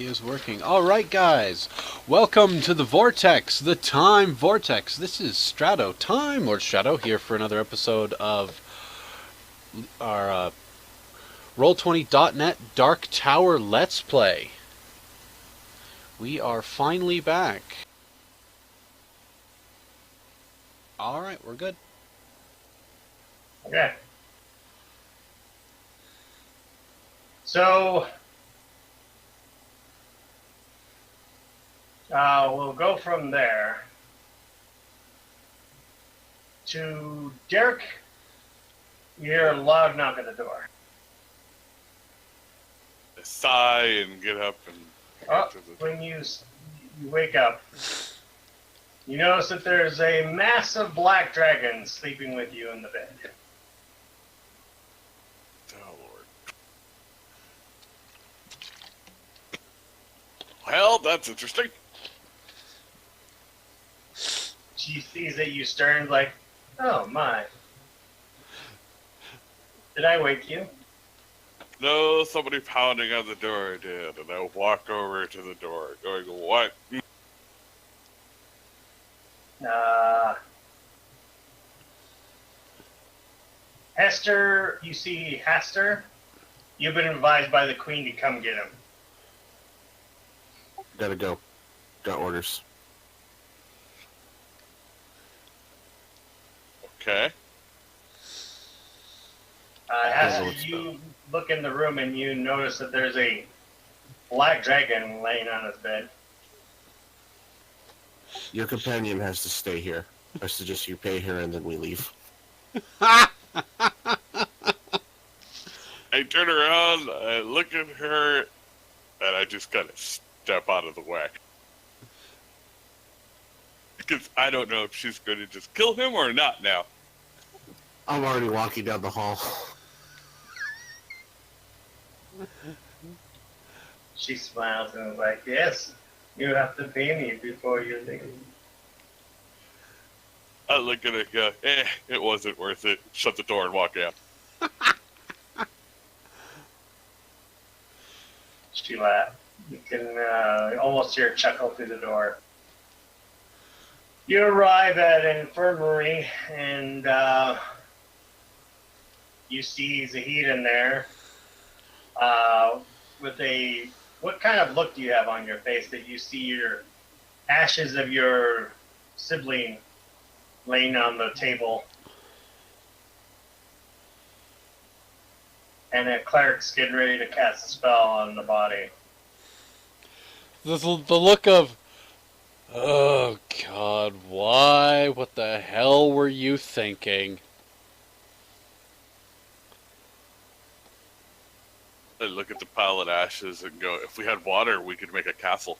is working. Alright, guys. Welcome to the Vortex, the Time Vortex. This is Strato, Time Lord Strato, here for another episode of our Roll20.net Dark Tower Let's Play. We are finally back. Alright, we're good. Okay. So, we'll go from there to Derek. You hear a loud knock at the door. I sigh and get up and Oh, when you wake up, you notice that there's a massive black dragon sleeping with you in the bed. Oh, Lord. Well, that's interesting. She sees that you stir and like, oh my. Did I wake you? No, somebody pounding on the door did, and I walk over to the door, going, what? Hester, you see Hester. You've been advised by the Queen to come get him. Gotta go. Got orders. Okay. Hester, you look in the room and you notice that there's a black dragon laying on his bed. Your companion has to stay here. I suggest you pay her and then we leave. I turn around, I look at her, and I just kind of step out of the way. Because I don't know if she's going to just kill him or not now. I'm already walking down the hall. She smiles and is like, yes, you have to pay me before you leave. I look at it and go, it wasn't worth it. Shut the door and walk out. She laughs. You can almost hear a chuckle through the door. You arrive at an infirmary and you see Zahid in there with a... What kind of look do you have on your face that you see your ashes of your sibling laying on the table? And a cleric's getting ready to cast a spell on the body. The look of, oh God, why? What the hell were you thinking? I look at the pile of ashes and go, if we had water, we could make a castle.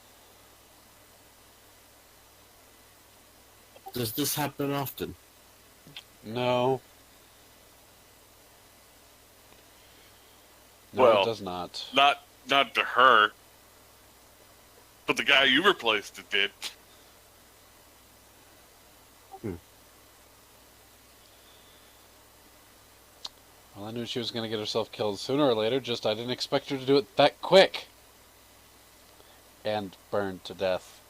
Does this happen often? No. No, Well, it does not. Not to her, but the guy you replaced it did. Well, I knew she was going to get herself killed sooner or later, just I didn't expect her to do it that quick. And burned to death.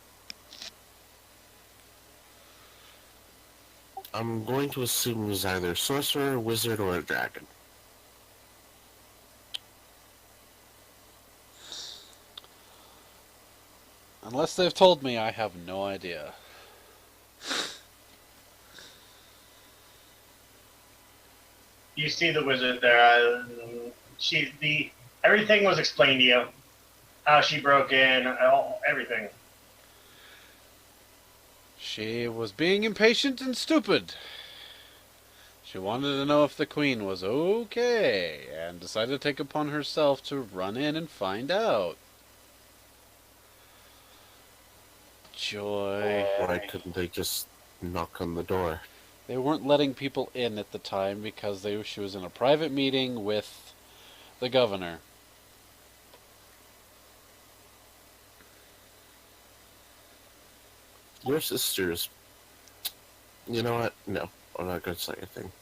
I'm going to assume he's either a sorcerer, a wizard, or a dragon. Unless they've told me, I have no idea. You see the wizard there. Everything was explained to you. How she broke in, everything. She was being impatient and stupid. She wanted to know if the Queen was okay, and decided to take upon herself to run in and find out. Joy. Why couldn't they just knock on the door? They weren't letting people in at the time because she was in a private meeting with the governor. Your sisters... You know what? No, I'm not going to say anything.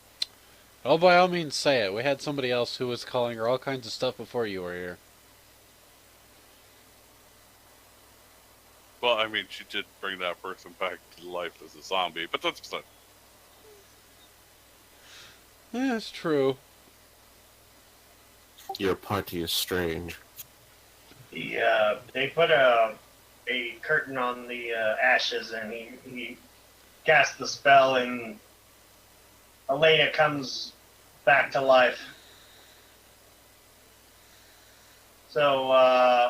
Oh, by all means, say it. We had somebody else who was calling her all kinds of stuff before you were here. Well, I mean, she did bring that person back to life as a zombie, but that's beside. Yeah, that's true. Your party is strange. They put a curtain on the ashes, and he casts the spell, and Elena comes back to life. So,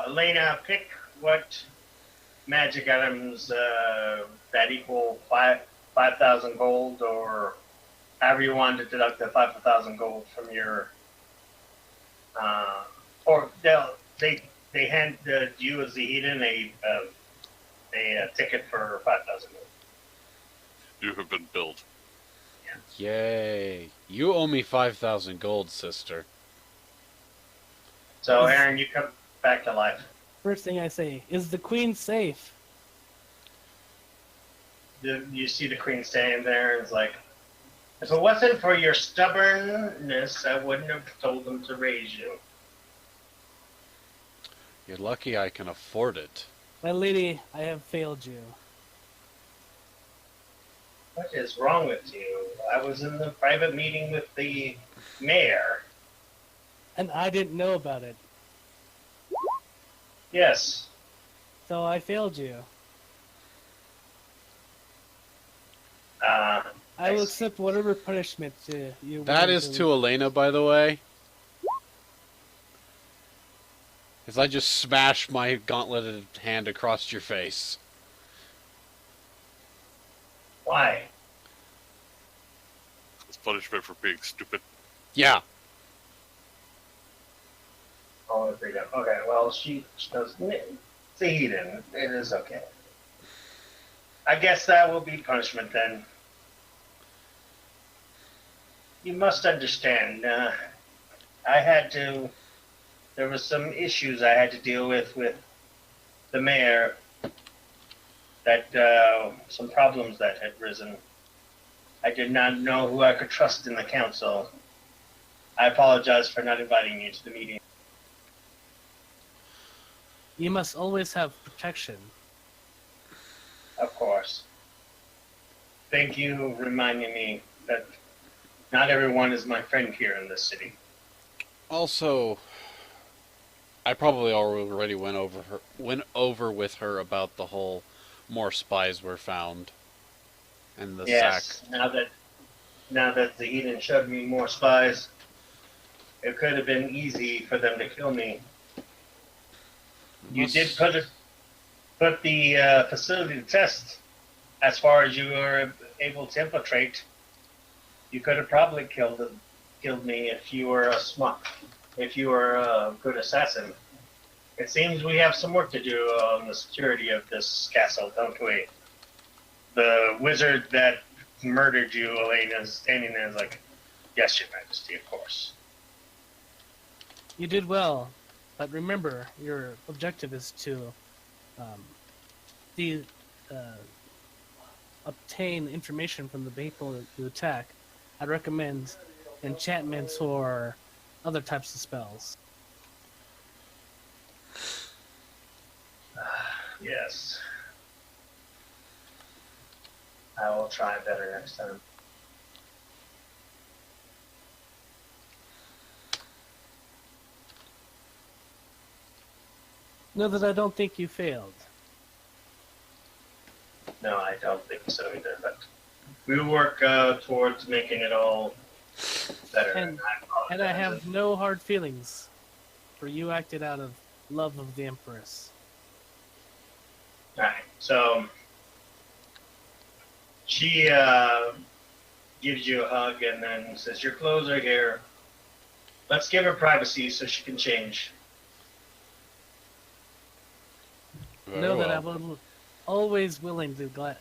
Elena, pick what magic items that equal 5,000 gold, or however you want to deduct the 5,000 gold from your. Or they hand you as the Eden a ticket for 5,000 gold. You have been billed. Yay. You owe me 5,000 gold, sister. So, Aaron, you come back to life. First thing I say, is the queen safe? You see the queen standing there, and it's like, if it wasn't for your stubbornness, I wouldn't have told them to raise you. You're lucky I can afford it. My lady, I have failed you. What is wrong with you? I was in the private meeting with the mayor. And I didn't know about it. Yes. So I failed you. I will accept whatever punishment you That is to Elena, by the way. As I just smash my gauntleted hand across your face. Why? It's punishment for being stupid. Yeah. Oh, freedom. Okay, well, she does. See, he didn't. It is okay. I guess that will be punishment then. You must understand. I had to. There was some issues I had to deal with the mayor. That some problems that had risen. I did not know who I could trust in the council. I apologize for not inviting you to the meeting. You must always have protection. Of course. Thank you for reminding me that not everyone is my friend here in this city. Also, I probably already went over with her about the whole more spies were found and the Yes, sack. now that the Eden showed me more spies, it could have been easy for them to kill me. You did put the facility to test. As far as you were able to infiltrate, you could have probably killed me if you were a good assassin. It seems we have some work to do on the security of this castle, don't we? The wizard that murdered you, Elena, is standing there like, yes, Your Majesty, of course. You did well, but remember, your objective is to obtain information from the people you attack. I'd recommend enchantments or other types of spells. Yes. I will try better next time. Know that I don't think you failed. No, I don't think so either, but we will work towards making it all better. And I have no hard feelings, for you acted out of love of the Empress. Alright, so she gives you a hug and then says, your clothes are here. Let's give her privacy so she can change. Very Know that I well. will always willing to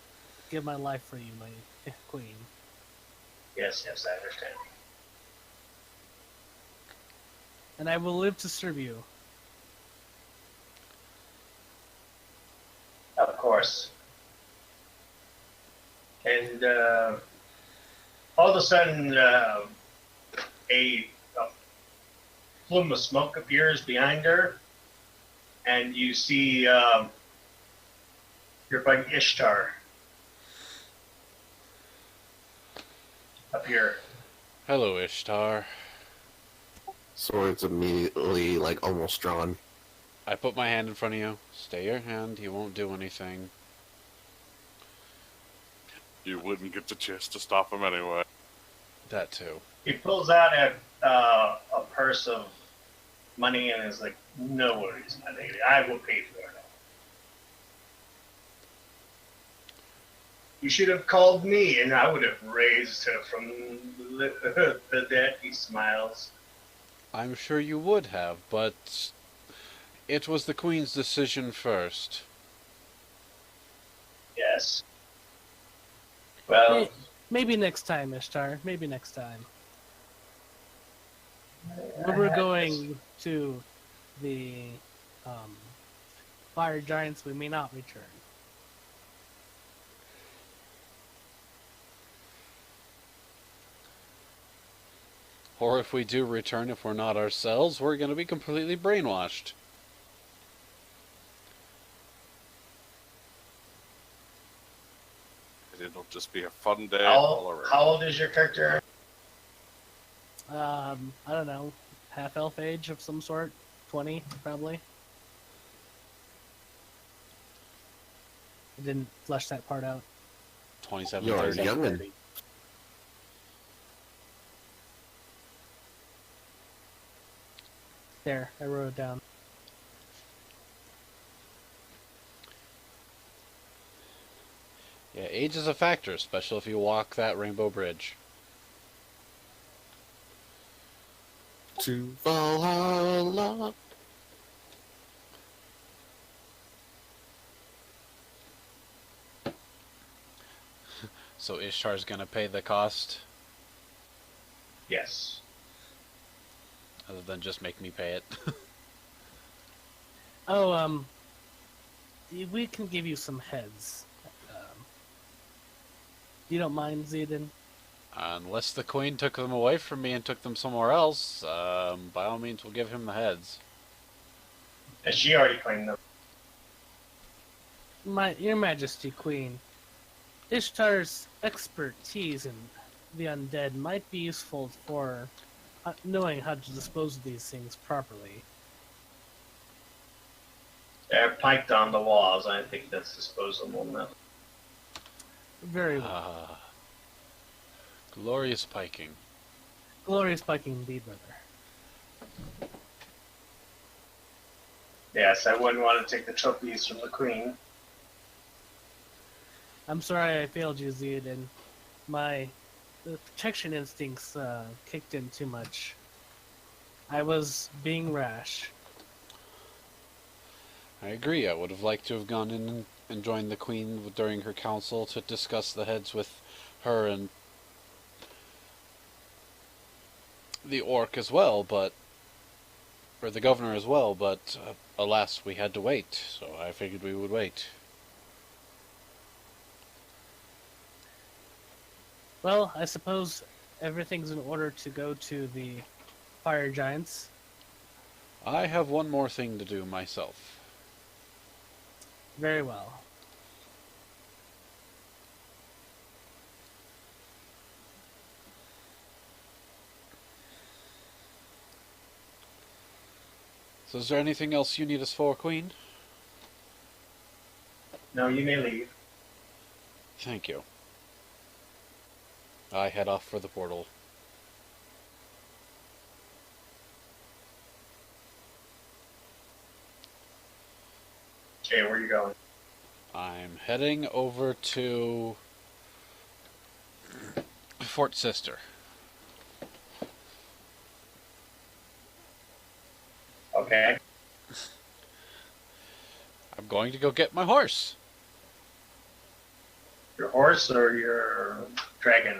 give my life for you, my queen. Yes, I understand. And I will live to serve you. Of course. And all of a sudden, a plume of smoke appears behind her, and you see You're by Ishtar. Up here. Hello, Ishtar. Sword's immediately, like, almost drawn. I put my hand in front of you. Stay your hand. He won't do anything. You wouldn't get the chance to stop him anyway. That too. He pulls out a purse of money and is like, "No worries, my lady. I will pay for it. You should have called me, and I would have raised her from the dead." He smiles. I'm sure you would have, but it was the Queen's decision first. Yes. Well, Maybe next time, Ishtar. Maybe next time. When we're going to the fire giants, we may not return. Or if we do return, if we're not ourselves, we're going to be completely brainwashed. It'll just be a fun day all around. How old is your character? I don't know, half elf age of some sort, 20 probably. I didn't flesh that part out. 27, You're 30. youngin'. There, I wrote it down. Yeah, age is a factor, especially if you walk that rainbow bridge. To Valhalla. So Ishtar's going to pay the cost, Yes. other than just make me pay it. Oh, we can give you some heads. You don't mind, Zedin? Unless the Queen took them away from me and took them somewhere else, by all means we'll give him the heads. And she already claimed them. Your Majesty, Queen. Ishtar's expertise in the undead might be useful for knowing how to dispose of these things properly. They're piked on the walls. I think that's disposable now. Very well. Glorious piking. Glorious piking indeed, brother. Yes, I wouldn't want to take the trophies from the queen. I'm sorry I failed you, Zedin. The protection instincts kicked in too much. I was being rash. I agree. I would have liked to have gone in and joined the Queen during her council to discuss the heads with her and the orc as well, or the governor as well, but alas, we had to wait, so I figured we would wait. Well, I suppose everything's in order to go to the fire giants. I have one more thing to do myself. Very well. So is there anything else you need us for, Queen? No, you may leave. Thank you. I head off for the portal. Okay, where are you going? I'm heading over to Fort Sister. Okay. I'm going to go get my horse. Your horse or your dragon?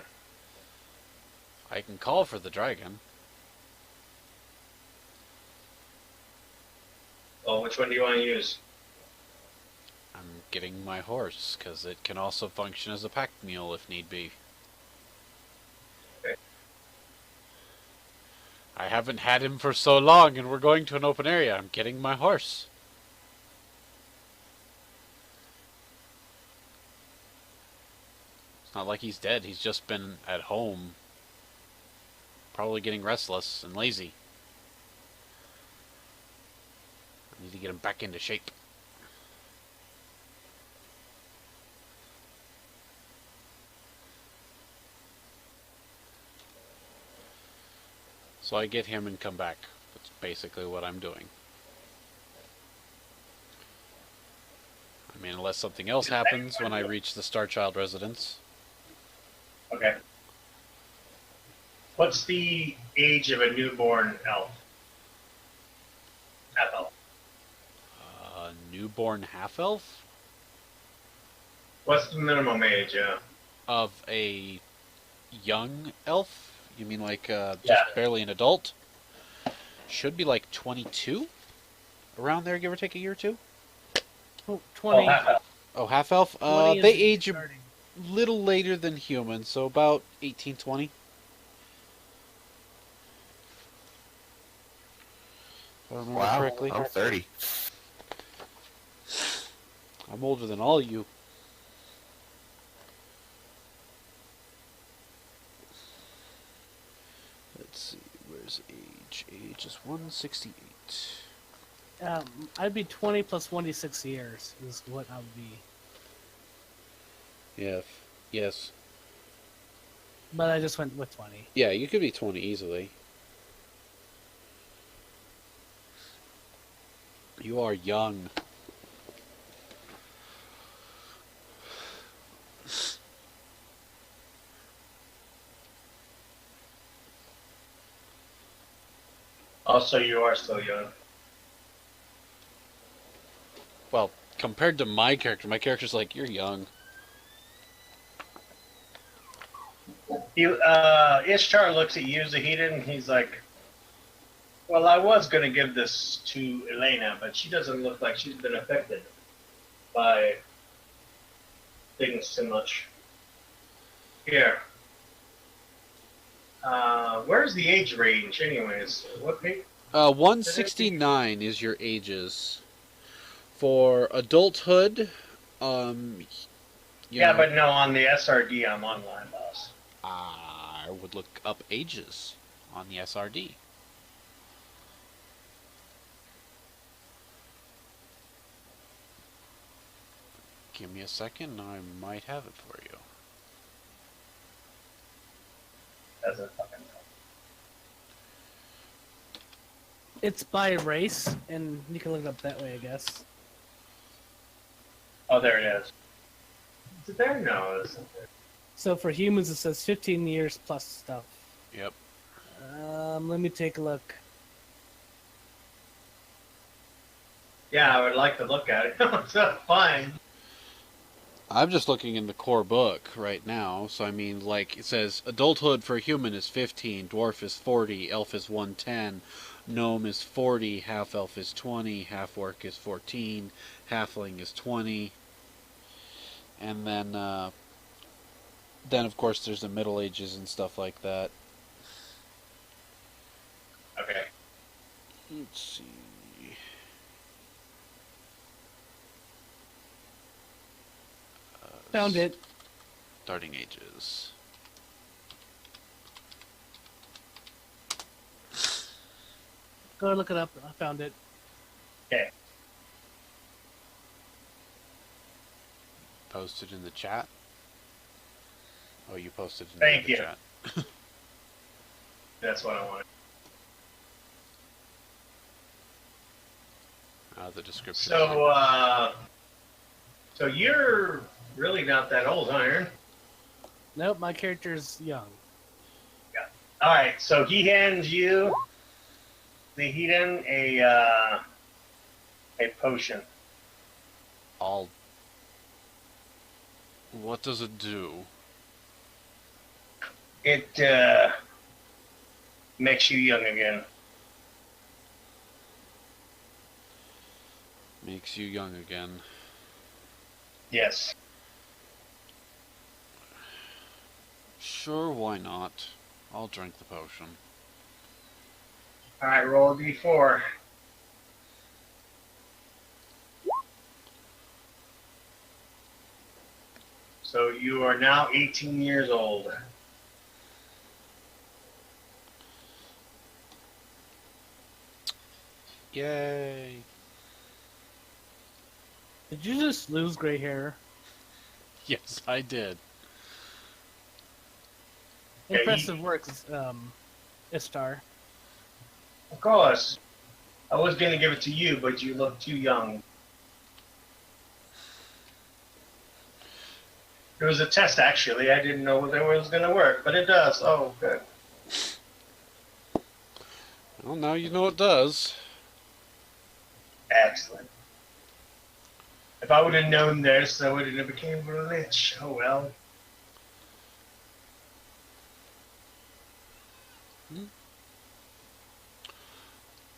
I can call for the dragon. Well, which one do you want to use? I'm getting my horse, because it can also function as a pack mule if need be. Okay. I haven't had him for so long, and we're going to an open area. I'm getting my horse. Not like he's dead. He's just been at home, probably getting restless and lazy. I need to get him back into shape. So I get him and come back. That's basically what I'm doing. I mean, unless something else happens when I reach the Starchild residence. Okay. What's the age of a newborn elf? Half elf. Newborn half-elf? What's the minimum age? Of a young elf? You mean like just Yeah. barely an adult? Should be like 22? Around there, give or take a year or two? Oh, 20. half elf. Oh, half-elf? 20 is They the age a starting. little later than humans, so about 18, 20. If I remember Wow, correctly. I'm 30. I'm older than all you. Let's see, where's age? Age is 168. I'd be 20 plus 26 years is what I would be. Yeah, yes. But I just went with 20. Yeah, you could be 20 easily. You are young. Also, you are still young. Well, compared to my character's like, you're young. Ishtar looks at you, Zahida, and he's like, well, I was going to give this to Elena, but she doesn't look like she's been affected by things too much. Here. Where's the age range, anyways? What page? 169 is your ages. For adulthood, you Yeah, know, but no, on the SRD, I'm online, boss. I would look up ages on the SRD. Give me a second, I might have it for you. Doesn't fucking know. It's by race, and you can look it up that way, I guess. Oh, there it is. Is it there? No, it isn't there. So for humans, it says 15 years plus stuff. Yep. Let me take a look. Yeah, I would like to look at it. It's fine. I'm just looking in the core book right now, so I mean, like, it says adulthood for a human is 15, dwarf is 40, elf is 110, gnome is 40, half-elf is 20, half-orc is 14, halfling is 20, and then of course there's the Middle Ages and stuff like that. Okay. Let's see. Found it. Starting ages. Go look it up. I found it. Okay. Posted in the chat. Oh, you posted in Thank the you. chat. That's what I wanted. The description. So you're really not that old, huh, Aaron? Nope, my character's young. All right. So he hands you the Hedon a potion. What does it do? It makes you young again. Makes you young again. Yes. Sure, why not? I'll drink the potion. All right. Roll a d4. So you are now 18 years old. Yay. Did you just lose gray hair? Yes, I did. Yeah, Impressive work, Istar. Of course. I was going to give it to you, but you look too young. It was a test, actually. I didn't know whether it was going to work, but it does. Oh, good. Well, now you know it does. Excellent. If I would have known this, I would have became rich. Oh, well.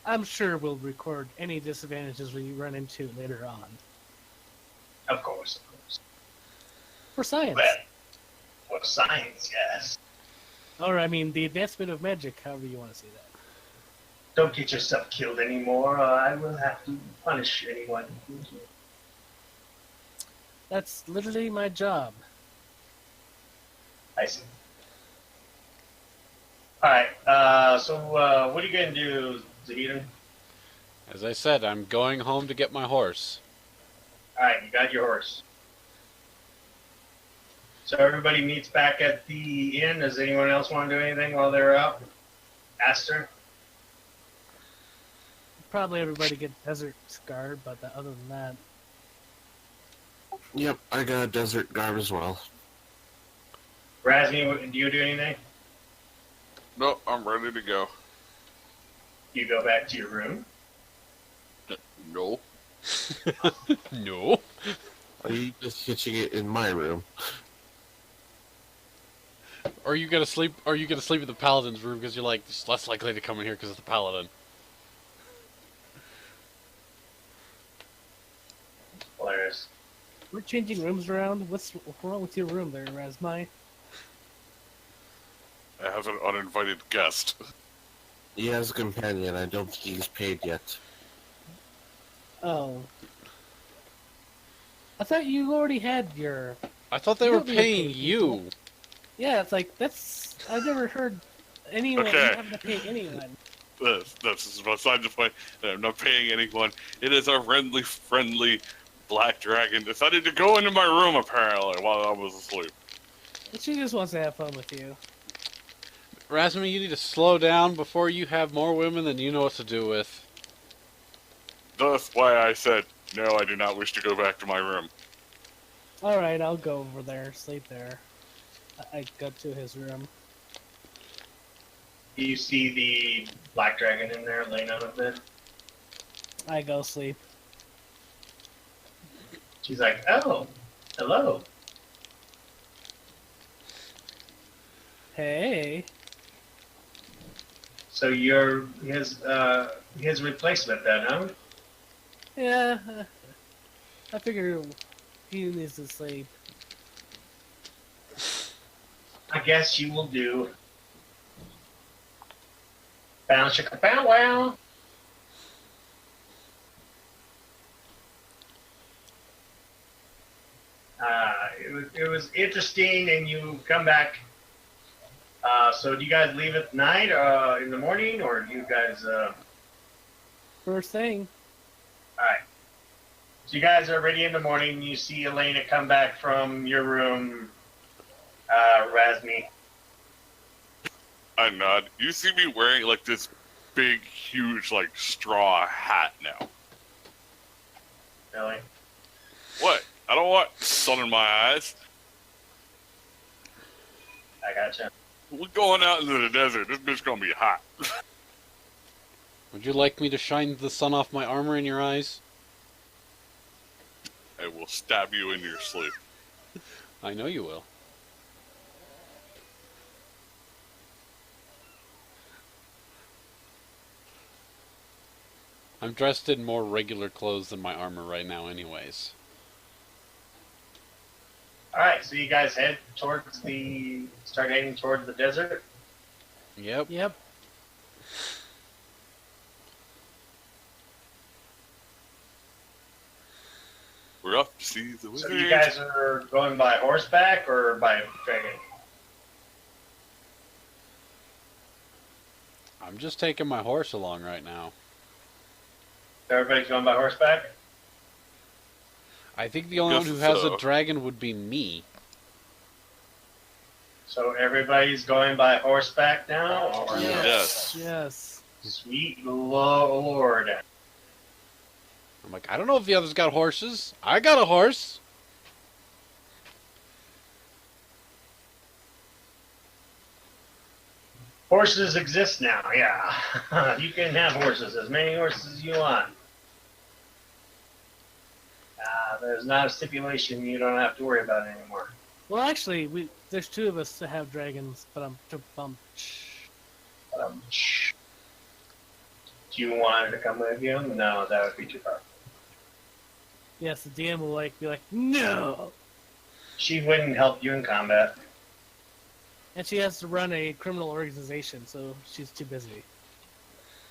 I'm sure we'll record any disadvantages we run into later on. Of course. For science. Well, for science, yes. Or, I mean, the advancement of magic, however you want to say that. Don't get yourself killed anymore, or I will have to punish anyone. That's literally my job. I see. Alright, so what are you going to do, Zahidin? As I said, I'm going home to get my horse. Alright, you got your horse. So everybody meets back at the inn. Does anyone else want to do anything while they're out? Aster? Probably everybody get desert scarred, but other than that, Yep, I got a desert garb as well. Razmi, do you do anything? No, I'm ready to go. You go back to your room. No. No. Are you just hitching it in my room? Or you gonna sleep? Or you gonna sleep in the paladin's room because you're like it's less likely to come in here because it's the paladin. Hilarious. we're changing rooms around. What's wrong with your room there, Razmai? I have an uninvited guest. He has a companion. I don't think he's paid yet. Oh. I thought you already had your... I thought they You were don't need to paying pay you. Yeah, it's like, that's... I've never heard anyone Okay. having to pay anyone. That's beside the point. I'm not paying anyone. It is a friendly black dragon decided to go into my room apparently while I was asleep. She just wants to have fun with you. Rasmus, you need to slow down before you have more women than you know what to do with. That's why I said, no, I do not wish to go back to my room. Alright, I'll go over there, sleep there. I go to his room. You see the black dragon in there laying on a bed. I go sleep. She's like, oh, hello. Hey. So you're his replacement then, huh? Yeah, I figure he needs to sleep. I guess you will do. Bow chicka bow wow. It was interesting, and you come back. So do you guys leave at night, in the morning, or do you guys? First thing. All right. So you guys are ready in the morning. You see Elena come back from your room. Razmi. I nod. You see me wearing like this big, huge, like straw hat now. Really? What? I don't want sun in my eyes. I gotcha. We're going out into the desert. This bitch gonna be hot. Would you like me to shine the sun off my armor in your eyes? I will stab you in your sleep. I know you will. I'm dressed in more regular clothes than my armor right now anyways. All right. So you guys start heading towards the desert. Yep. Yep. We're off to see the So wizard. you guys are going by horseback or by dragon? I'm just taking my horse along right now. Everybody's going by horseback? I think the only one Guess who has so. a dragon would be me. So everybody's going by horseback now? Or Yes. Yes. Sweet Lord. I'm like, I don't know if the others got horses. I got a horse. Horses exist now, yeah. You can have horses, as many horses as you want. There's not a stipulation you don't have to worry about anymore. Well, actually, there's two of us that have dragons, but I'm to bump. Do you want her to come with you? No, that would be too far. Yes, the DM will be like, no. She wouldn't help you in combat. And she has to run a criminal organization, so she's too busy.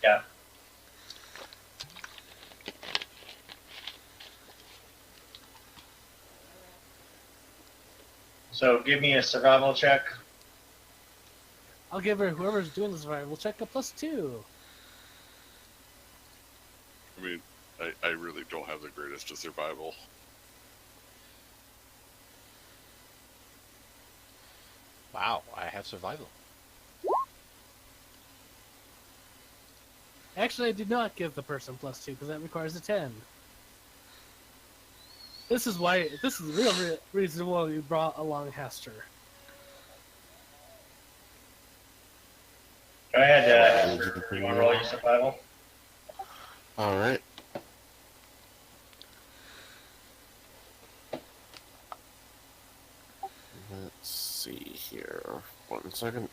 Yeah. So give me a survival check. I'll give her whoever's doing the survival check a +2. I mean, I really don't have the greatest of survival. Wow, I have survival. Actually, I did not give the person +2 because that requires a 10. This is the real reason why we brought along Hester. Go ahead, you want to roll your survival? Alright. Let's see here. 1 second.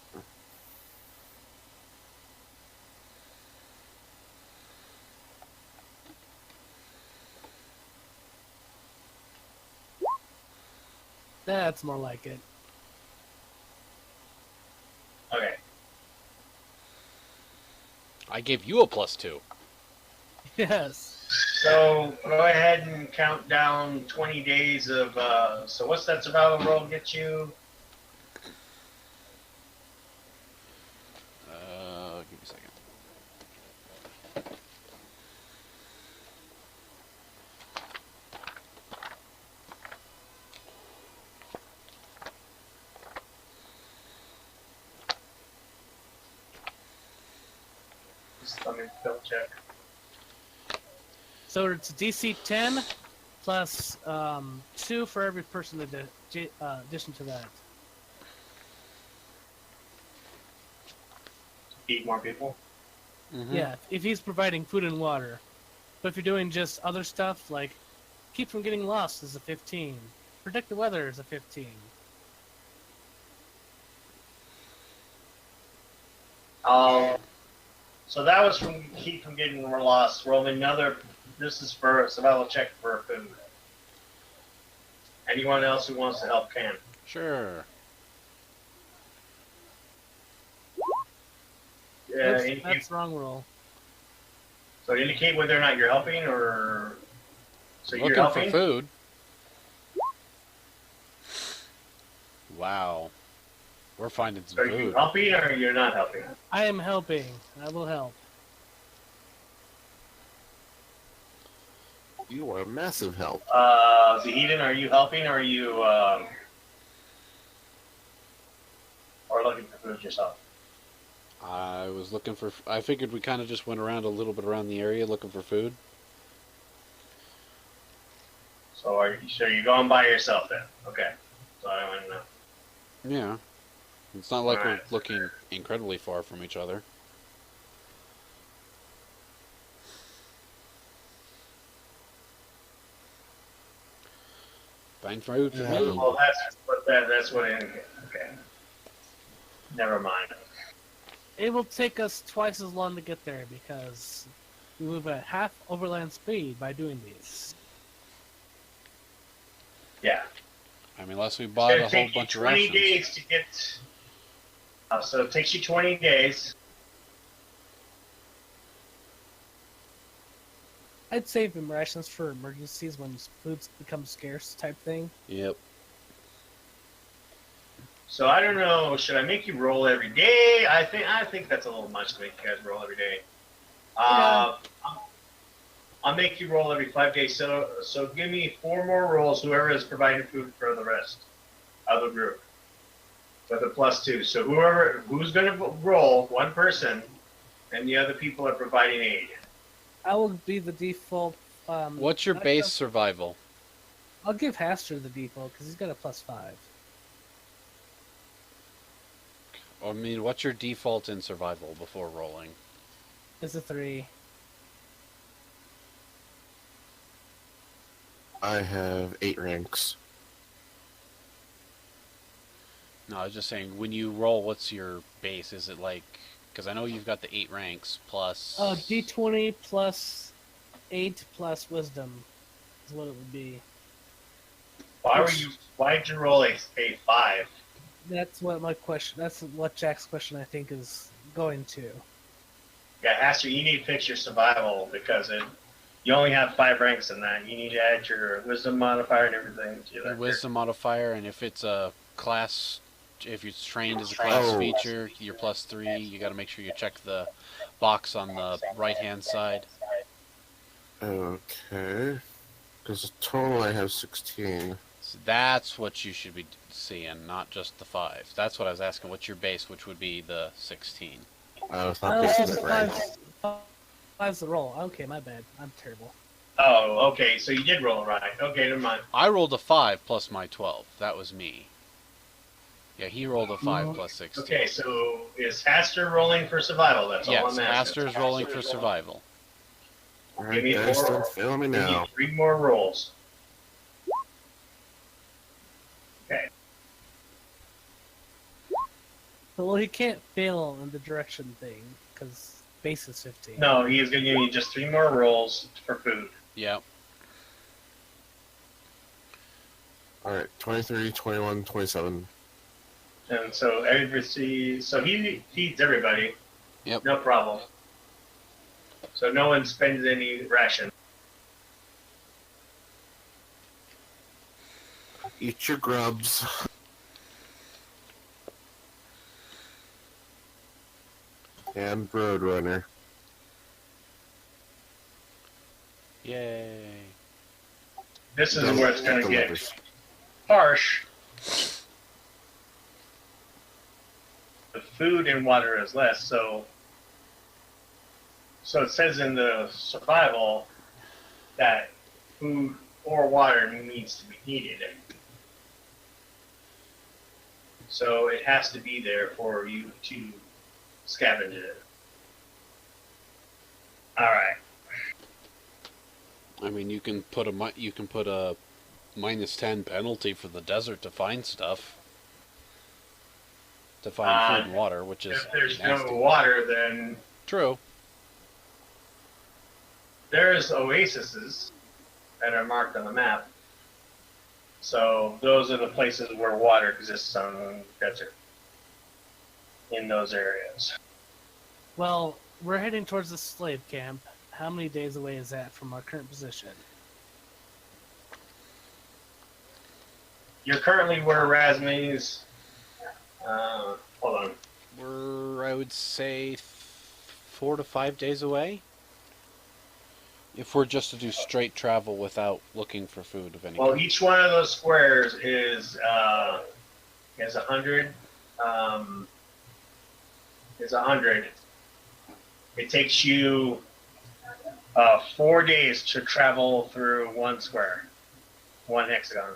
That's more like it. Okay. I gave you a +2. Yes. So go ahead and count down 20 days of. So what's that survival roll get you? Give me a second. Just let me double check. So it's DC 10 plus 2 for every person in addition to that. Eat more people. Mm-hmm. Yeah, if he's providing food and water. But if you're doing just other stuff, like keep from getting lost is a 15. Predict the weather is a 15. So that was from keep from getting lost. Roll another. This is for a survival check for food. Anyone else who wants to help can. Sure. Yeah, That's wrong roll. so indicate whether or not you're helping, or so you're Looking helping. for food. Wow. We're finding some Are you food. helping or you're not helping? I am helping. I will help. You are a massive help. Zahedin, are you helping or are you or looking for food yourself? I was looking for. I figured we kind of just went around a little bit around the area looking for food. So you're going by yourself then? Okay. So I want to know. Yeah. It's not like Alright. we're looking incredibly far from each other. Find food for Yeah. me. Well, that's what it indicates. Okay. Never mind. It will take us twice as long to get there because we move at half overland speed by doing these. Yeah. I mean, unless we It's bought gonna a whole take you bunch of 20 rations. days to get. So it takes you 20 days. I'd save him rations for emergencies when food becomes scarce, type thing. Yep. So I don't know. Should I make you roll every day? I think that's a little much to make you guys roll every day. Yeah. I'll make you roll every 5 days. So give me 4 more rolls. Whoever is providing food for the rest of the group with a +2. So who's going to roll, one person, and the other people are providing aid. I will be the default. What's your base survival? I'll give Haster the default because he's got a +5. I mean, what's your default in survival before rolling? It's a 3. I have 8 ranks. No, I was just saying, when you roll, what's your base? Is it like... Because I know you've got the 8 ranks plus... Oh, D20 plus 8 plus wisdom is what it would be. Why'd you roll a 5? That's what my question. That's what Jack's question, I think, is going to. Yeah, Aster, you need to fix your survival because you only have 5 ranks in that. You need to add your wisdom modifier and everything to Your that. wisdom modifier, and if it's a class... If it's trained as a class feature, you're +3. You got to make sure you check the box on the right-hand side. Okay. Because total I have 16. So that's what you should be seeing, not just the 5. That's what I was asking. What's your base, which would be the 16? It's Oh, not based on so the rank. five's the roll. Okay, my bad. I'm terrible. Oh, okay. So you did roll it right. Okay, never mind. I rolled a 5 plus my 12. That was me. Yeah, he rolled a 5 plus 16. Okay, so is Haster rolling for survival? That's all Yes, I'm asking. Aster's rolling for survival. Alright, me guys, 4. don't fail me Give me now. 3 more rolls. Okay. Well, he can't fail in the direction thing because base is 15. No, he is going to give me just 3 more rolls for food. Yep. Alright, 23, 21, 27. And so he feeds everybody. Yep. No problem. So no one spends any ration. Eat your grubs. And Roadrunner. Yay. This is Double where it's going to get delivers. harsh. The food and water is less, so it says in the survival that food or water needs to be heated. So it has to be there for you to scavenge it. All right. I mean, you can put a -10 penalty for the desert to find stuff. To find food and water, which is If there's nasty. no water, then True. there's oases that are marked on the map. So those are the places where water exists on the desert. In those areas. Well, we're heading towards the slave camp. How many days away is that from our current position? You're currently where Razmi's. Hold on. We're, I would say, 4 to 5 days away. If we're just to do straight travel without looking for food of any Well, kind. each one of those squares is 100. Is 100. It takes you 4 days to travel through one square, one hexagon.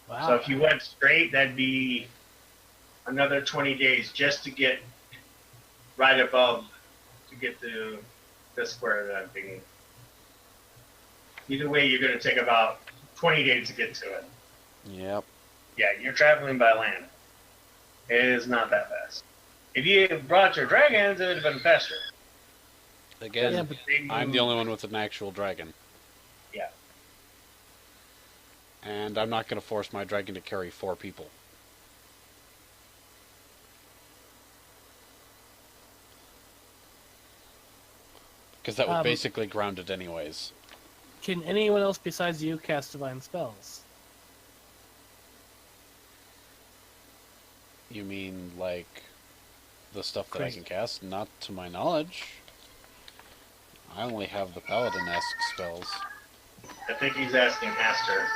Wow. So if you went straight, that'd be another 20 days just to get right above to get to this square that I'm thinking. Either way, you're going to take about 20 days to get to it. Yep. Yeah, you're traveling by land. It is not that fast. If you brought your dragons, it would have been faster. Again, Yeah, but I'm the only one with an actual dragon. Yeah. And I'm not going to force my dragon to carry 4 people. Because that would Um, basically ground it anyways. Can anyone else besides you cast divine spells? You mean, like, the stuff that I Great. can cast? Not to my knowledge. I only have the paladin-esque spells. I think he's asking Master.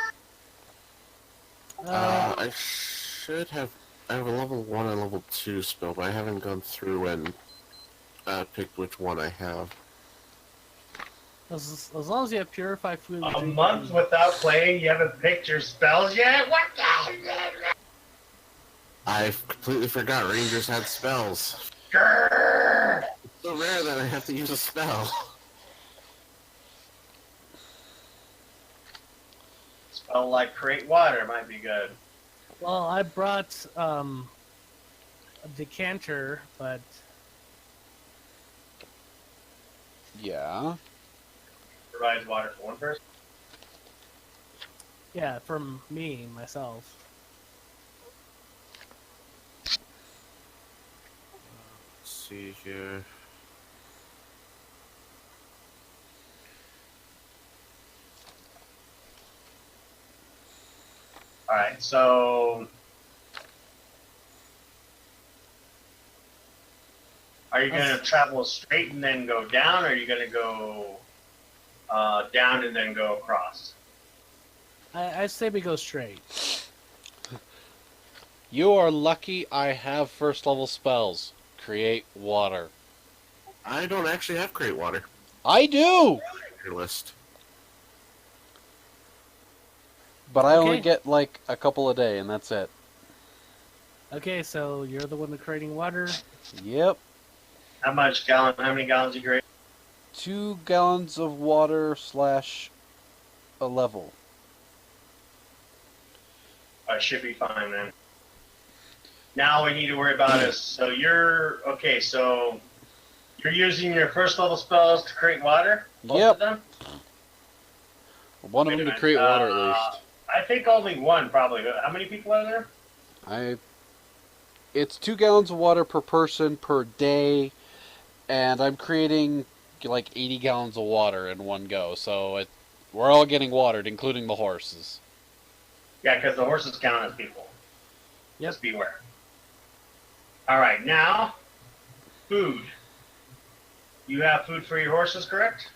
I should have. I have a level 1 and level 2 spell, but I haven't gone through and picked which one I have. As long as you have purified food and A drink, month you- without playing, you haven't picked your spells yet? What the? I completely forgot Rangers had spells. Grrr! It's so rare that I have to use a spell. Spell like create water might be good. well, I brought a decanter, but Yeah. Provides water for one person. yeah, from me myself. Let's see here. Alright, so are you going to travel straight and then go down, or are you going to go down and then go across? I say we go straight. You are lucky I have first level spells. Create water. I don't actually have Create Water I do! on your list. But I only Okay. get like a couple a day, and that's it. Okay, so you're the one creating water. Yep. How many gallons you create? 2 gallons of water / a level. I should be fine then. Now we need to worry about is, so you're using your first level spells to create water? Both Yep. of them? One of Wait a them to minute, create water at least. I think only one probably. How many people are there? It's 2 gallons of water per person per day, and I'm creating like 80 gallons of water in one go. So we're all getting watered, including the horses. Yeah, because the horses count as people. Yep. Just beware. Alright, now, food. You have food for your horses, correct?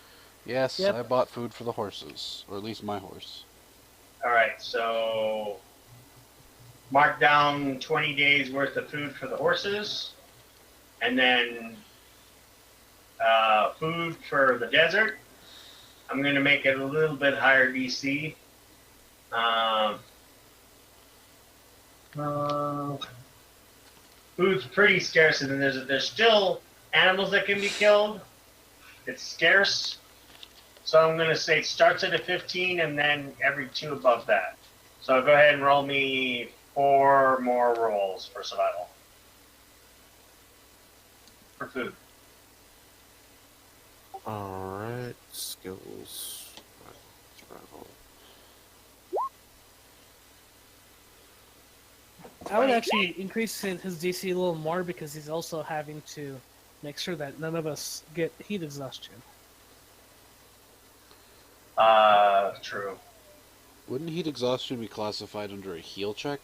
Yes, Yep. I bought food for the horses, or at least my horse. Alright, so mark down 20 days worth of food for the horses, and then food for the desert. I'm going to make it a little bit higher DC. Food's pretty scarce, and then there's still animals that can be killed. It's scarce, so I'm going to say it starts at a 15, and then every 2 above that. So go ahead and roll me 4 more rolls for survival. For food. Alright, skills. Survival. I would actually increase his DC a little more because he's also having to make sure that none of us get heat exhaustion. True. Wouldn't heat exhaustion be classified under a heal check?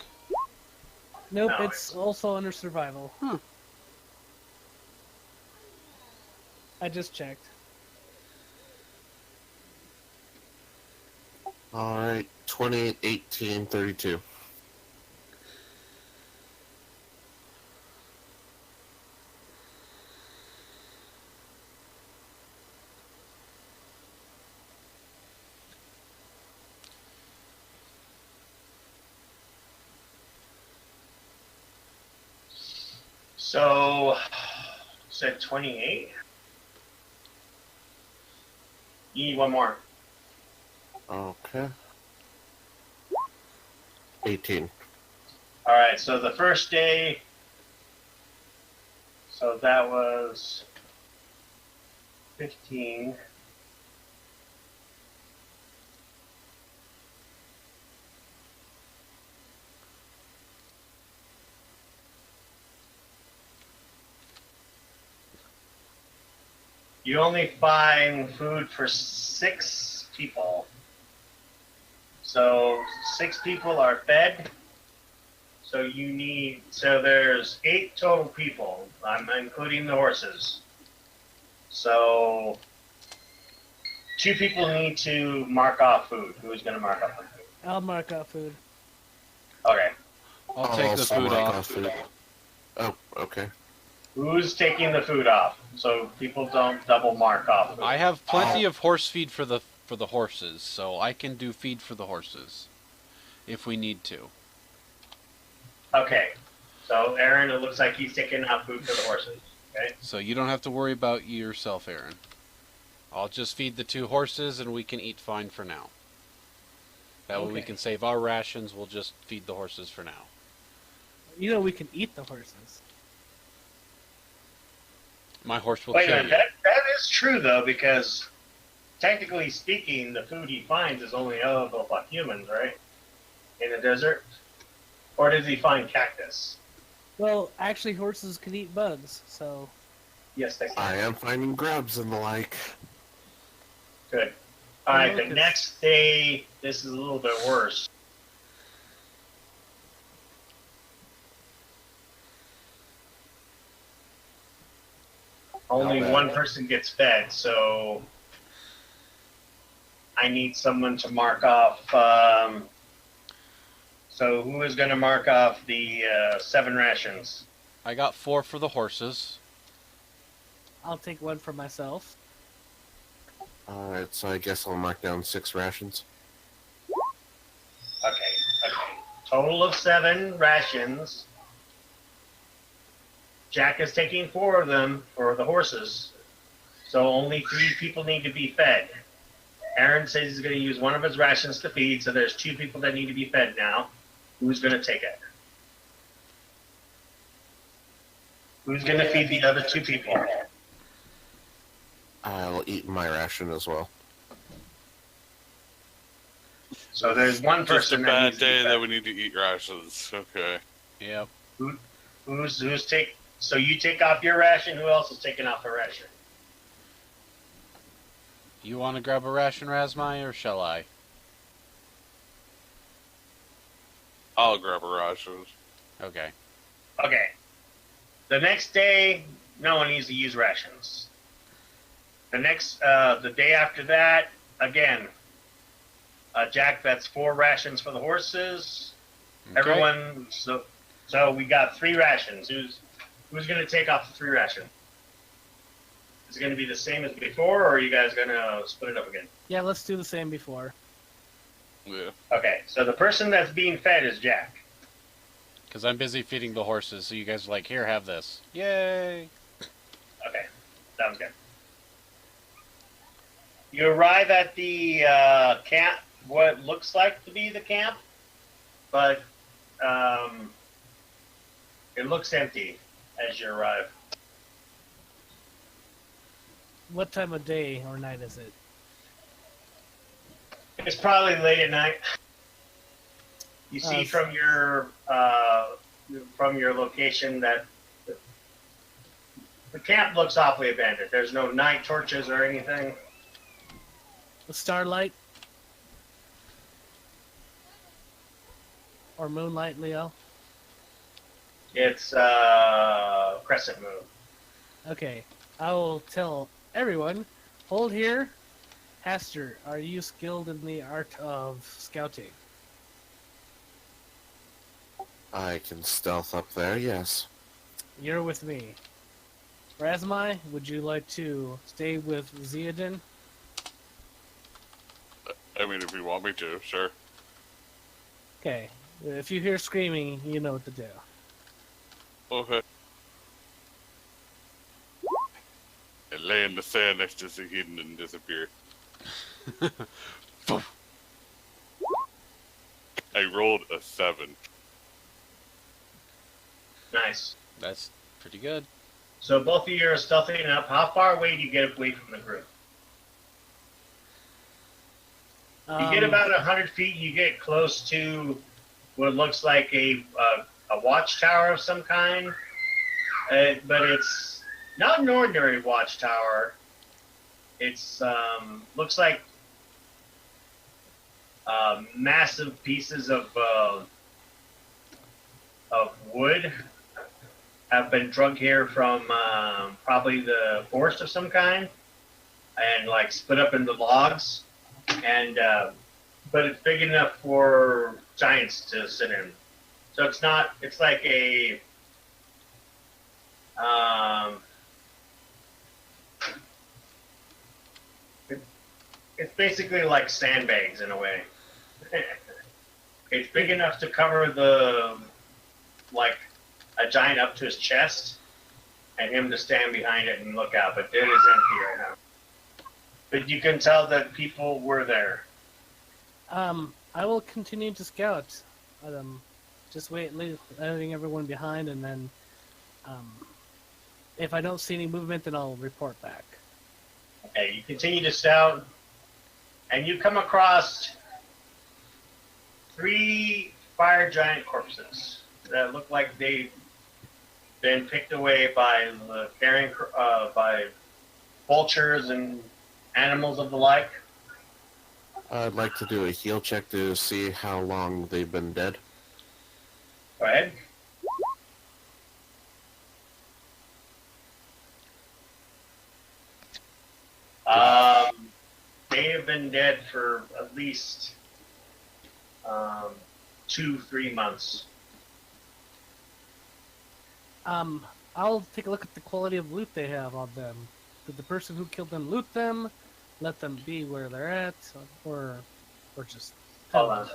Nope, No, it's also under survival. Huh. I just checked. Alright, 28, 18, 32. So, said 28. You need one more. Okay. 18. All right. So the first day. So that was 15. You only find food for 6 people. So 6 people are fed. So there's 8 total people. I'm including the horses. So 2 people need to mark off food. Who's going to mark off the food? I'll mark out food. Okay. I'll take the also food mark off. food. Oh, okay. Who's taking the food off? So people don't double mark off food. I have plenty of horse feed for the horses, so I can do feed for the horses if we need to. Okay. So Aaron, it looks like he's taking out food for the horses. Okay. So you don't have to worry about yourself, Aaron. I'll just feed the 2 horses and we can eat fine for now. That way we Okay. can save our rations, we'll just feed the horses for now. You know we can eat the horses. My horse will Wait a kill minute. you. That is true though, because technically speaking, the food he finds is only available for humans, right? In the desert, or does he find cactus? Well, actually, horses can eat bugs, so Yes, they I can. am finding grubs and the like. Good. All right. The Locust. next day, this is a little bit worse. Only bad. one person gets fed, so I need someone to mark off. So who is going to mark off the 7 rations? I got 4 for the horses. I'll take one for myself. Alright, so I guess I'll mark down 6 rations. Okay. Okay. Total of 7 rations. Jack is taking 4 of them for the horses. So only 3 people need to be fed. Aaron says he's going to use one of his rations to feed, so there's 2 people that need to be fed now. Who's going to take it? Who's going to feed the other 2 people? I'll eat my ration as well. So there's one Just a person that bad needs to be day fed. that we need to eat rations. Okay. Yep. Who's take? So you take off your ration. Who else is taking off a ration? You want to grab a ration, Razmai, or shall I? I'll grab a ration. Okay. Okay. The next day, no one needs to use rations. The day after that, again, Jack, that's 4 rations for the horses. Okay. Everyone, so we got 3 rations. Who's going to take off the 3 rations? Is it going to be the same as before, or are you guys going to split it up again? Yeah, let's do the same before. Yeah. Okay, so the person that's being fed is Jack. Because I'm busy feeding the horses, so you guys are like, here, have this. Yay! Okay, sounds good. You arrive at the camp, what looks like to be the camp, but it looks empty as you arrive. What time of day or night is it? It's probably late at night. You see from your location that the camp looks awfully abandoned. There's no night torches or anything. The starlight? Or moonlight, Leo? It's crescent moon. Okay, I will tell everyone. Hold here. Haster, are you skilled in the art of scouting? I can stealth up there, yes. You're with me. Razmai, would you like to stay with Zeodin? I mean, if you want me to, sure. Okay, if you hear screaming, you know what to do. Okay. I lay in the sand next to Zahidin and disappear. I rolled a 7. Nice. That's pretty good. So both of you are stealthing up. How far away do you get away from the group? You get about 100 feet. You get close to what looks like a watchtower of some kind, but it's not an ordinary watchtower. It's looks like massive pieces of wood have been drug here from probably the forest of some kind, and like split up into logs, and but it's big enough for giants to sit in. So it's not. It's like a it, it's basically like sandbags in a way. It's big enough to cover the like a giant up to his chest, and him to stand behind it and look out. But it is empty right now. But you can tell that people were there. I will continue to scout. Just leaving everyone behind, and then if I don't see any movement, then I'll report back. Okay, you continue to scout, and you come across 3 fire giant corpses that look like they've been picked away by the carrying by vultures and animals of the like. I'd like to do a heal check to see how long they've been dead. Go ahead. They have been dead for at least 2-3 months. I'll take a look at the quality of loot they have on them. Did the person who killed them loot them? Let them be where they're at, or just Hold on.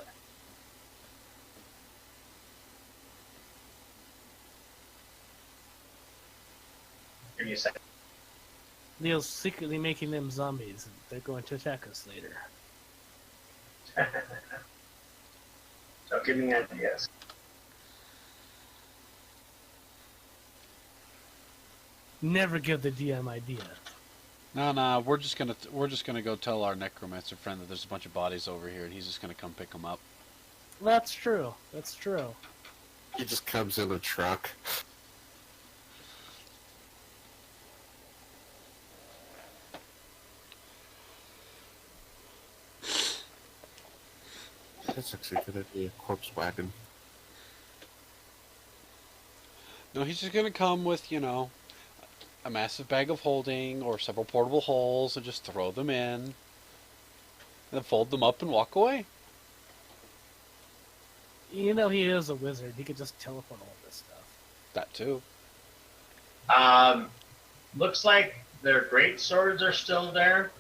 Give me a second. Neil's secretly making them zombies, and they're going to attack us later. So give me ideas. Never give the DM idea. No, we're just gonna go tell our necromancer friend that there's a bunch of bodies over here, and he's just gonna come pick them up. That's true. That's true. He just comes in a truck. That's actually a good idea. Corpse wagon. No, he's just gonna come with, a massive bag of holding or several portable holes and just throw them in, and then fold them up and walk away. You know he is a wizard. He could just teleport all this stuff. That too. Looks like their great swords are still there.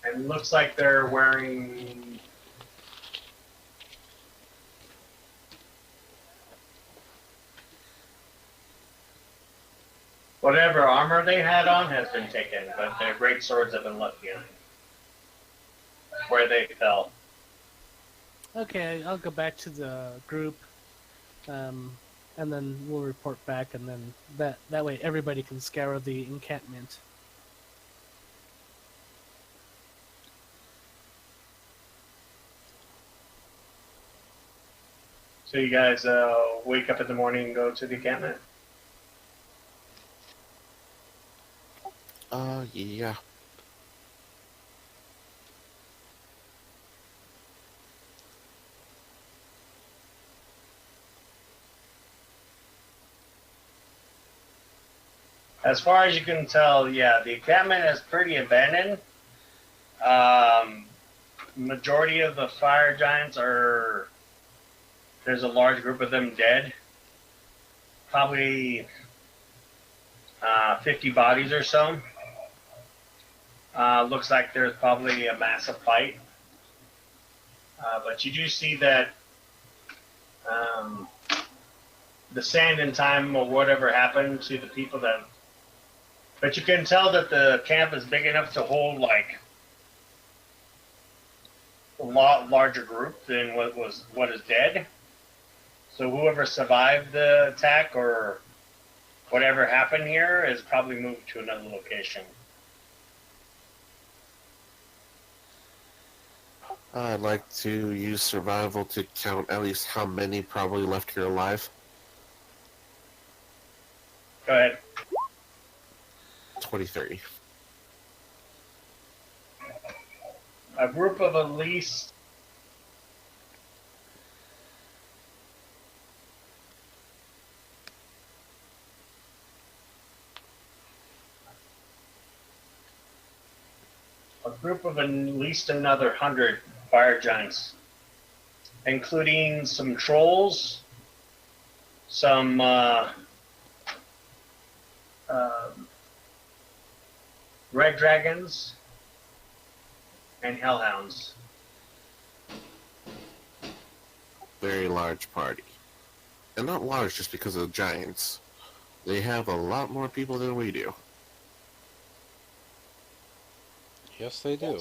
And looks like they're wearing whatever armor they had on has been taken, but their great swords have been left behind where they fell. Okay, I'll go back to the group, and then we'll report back, and then that way everybody can scour the encampment. So you guys wake up in the morning and go to the encampment? Yeah. As far as you can tell, yeah, the encampment is pretty abandoned. Majority of the fire giants are, there's a large group of them dead. Probably 50 bodies or so. Looks like there's probably a massive fight. But you do see that the sand in time or whatever happened to the people that. But you can tell that the camp is big enough to hold like a lot larger group than what is dead. So whoever survived the attack or whatever happened here is probably moved to another location. I'd like to use survival to count at least how many probably left here alive. Go ahead. 23. A group of at least another 100 fire giants, including some trolls, some red dragons, and hellhounds. Very large party. And not large just because of the giants. They have a lot more people than we do. Yes, they do.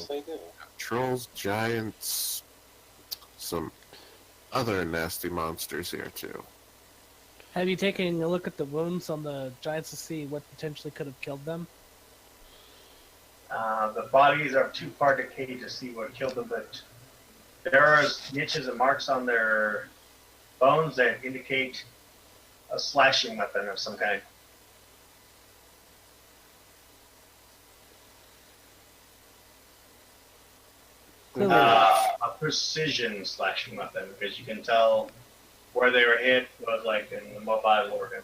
Trolls, giants, some other nasty monsters here too. Have you taken a look at the wounds on the giants to see what potentially could have killed them? The bodies are too far decayed to see what killed them, but there are niches and marks on their bones that indicate a slashing weapon of some kind. Clearly, A precision slashing weapon, because you can tell where they were hit was like in the mobile organ.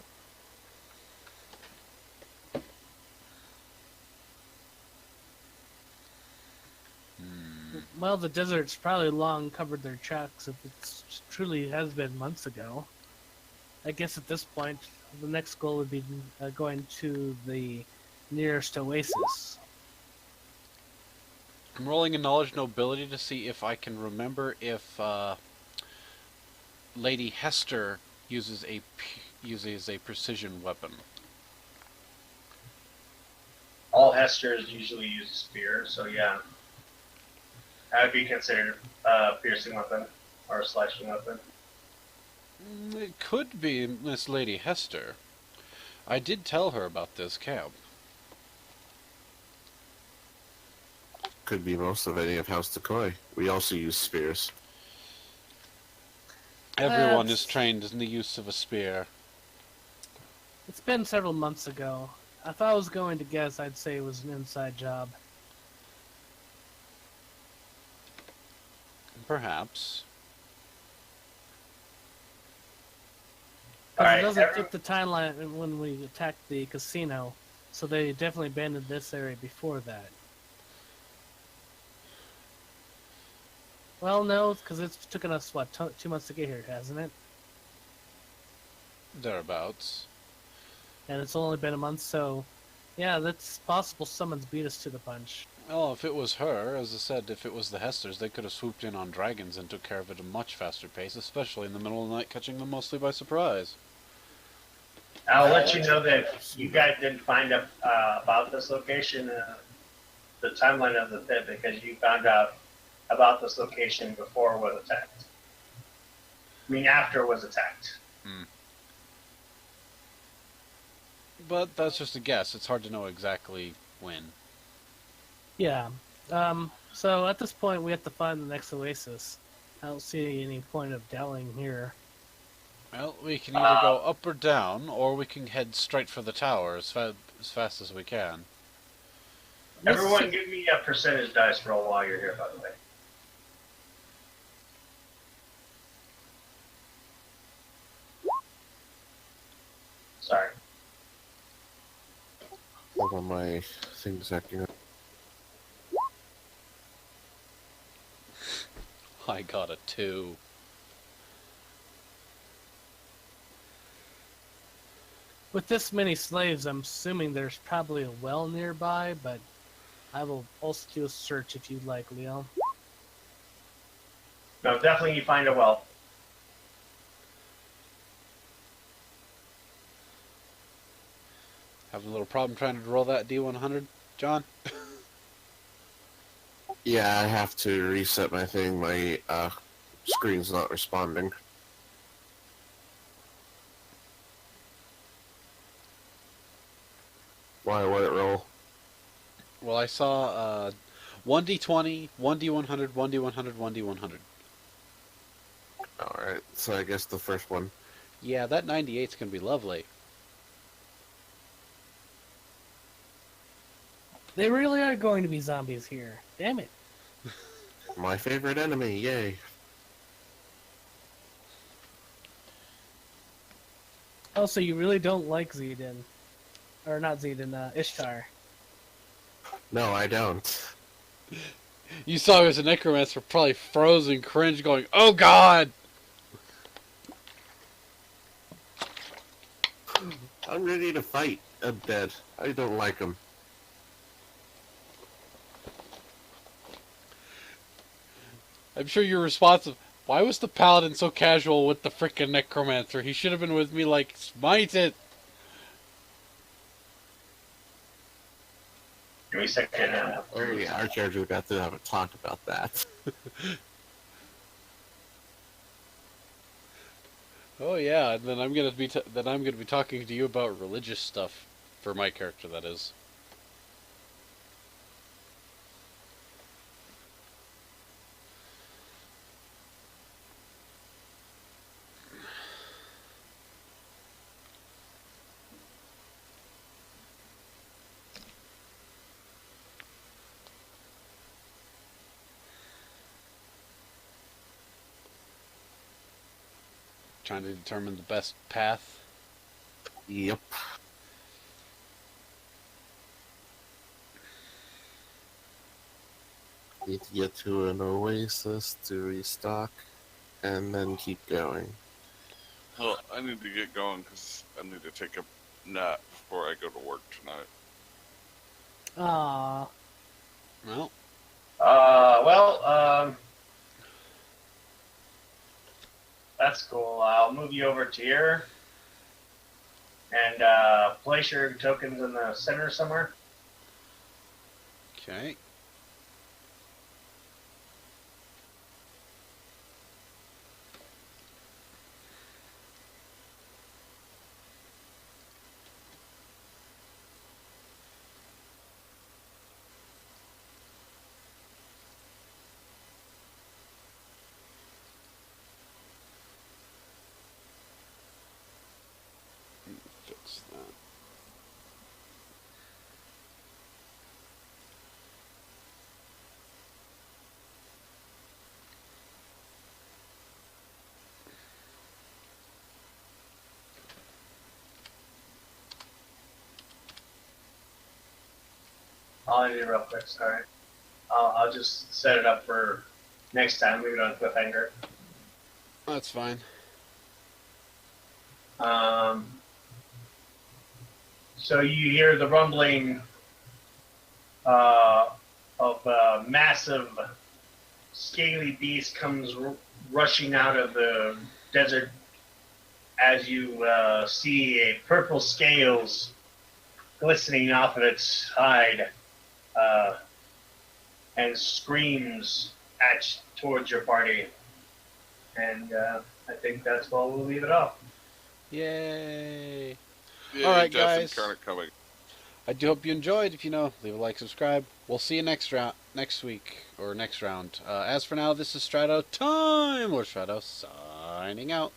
well, the desert's probably long covered their tracks if it truly has been months ago. I guess at this point, the next goal would be going to the nearest oasis. I'm rolling a knowledge nobility to see if I can remember if Lady Hester uses a precision weapon. All Hesters usually use a spear, so yeah. That would be considered a piercing weapon or a slashing weapon. It could be Miss Lady Hester. I did tell her about this camp. Could be most of any of House Decoy. We also use spears. Everyone That's- is trained in the use of a spear. It's been several months ago. If I was going to guess, I'd say it was an inside job. Perhaps. Because Alright, it doesn't fit the timeline when we attacked the casino, so they definitely abandoned this area before that. Well, no, because it's taken us, what, 2 months to get here, hasn't it? Thereabouts. And it's only been a month, so yeah, that's possible someone's beat us to the punch. Well, if it was her, as I said, if it was the Hesters, they could have swooped in on dragons and took care of it at a much faster pace, especially in the middle of the night, catching them mostly by surprise. I'll let you know that you guys didn't find out about this location, the timeline of the pit, because you found out about this location before it was attacked. I mean, after it was attacked. But that's just a guess. It's hard to know exactly when. Yeah. So at this point, we have to find the next oasis. I don't see any point of dallying here. Well, we can either go up or down, or we can head straight for the tower as fast as we can. Everyone give me a percentage dice roll while you're here, by the way. Sorry. Hold on, my thing's acting up. I got a 2. With this many slaves, I'm assuming there's probably a well nearby, but I will also do a search if you'd like, Leo. No, definitely you find a well. Having a little problem trying to roll that D100, John? Yeah, I have to reset my thing. My screen's not responding. Why would it roll? Well, I saw 1D20, 1D100, 1D100, 1D100. Alright, so I guess the first one. Yeah, that 98's going to be lovely. They really are going to be zombies here. Damn it. My favorite enemy, yay. Oh, so you really don't like Zedin. Or not Zedin, Ishtar. No, I don't. You saw he was a necromancer, probably frozen, cringe, going, "Oh God!" I'm ready to fight undead. I don't like them. I'm sure you're responsive. Why was the paladin so casual with the frickin' necromancer? He should have been with me like, smite it! Give me a second. Oh yeah, our character got to have a talk about that. Oh yeah, and then I'm gonna be talking to you about religious stuff for my character. That is. Trying to determine the best path. Yep. Need to get to an oasis to restock, and then keep going. Well, I need to get going because I need to take a nap before I go to work tonight. Aww. Well, That's cool. I'll move you over to here and place your tokens in the center somewhere. okay. Fix that. I'll do it real quick. Sorry. I'll just set it up for next time. Leave it on cliffhanger. That's fine. So you hear the rumbling of a massive, scaly beast comes rushing out of the desert as you see a purple scales glistening off of its hide and screams towards your party. And I think that's where we'll leave it off. Yay! Yeah, All right, death guys. incarnate coming. I do hope you enjoyed. If you know, leave a like, subscribe. We'll see you next week, or next round. As for now, this is Strato time. Lord Strato signing out.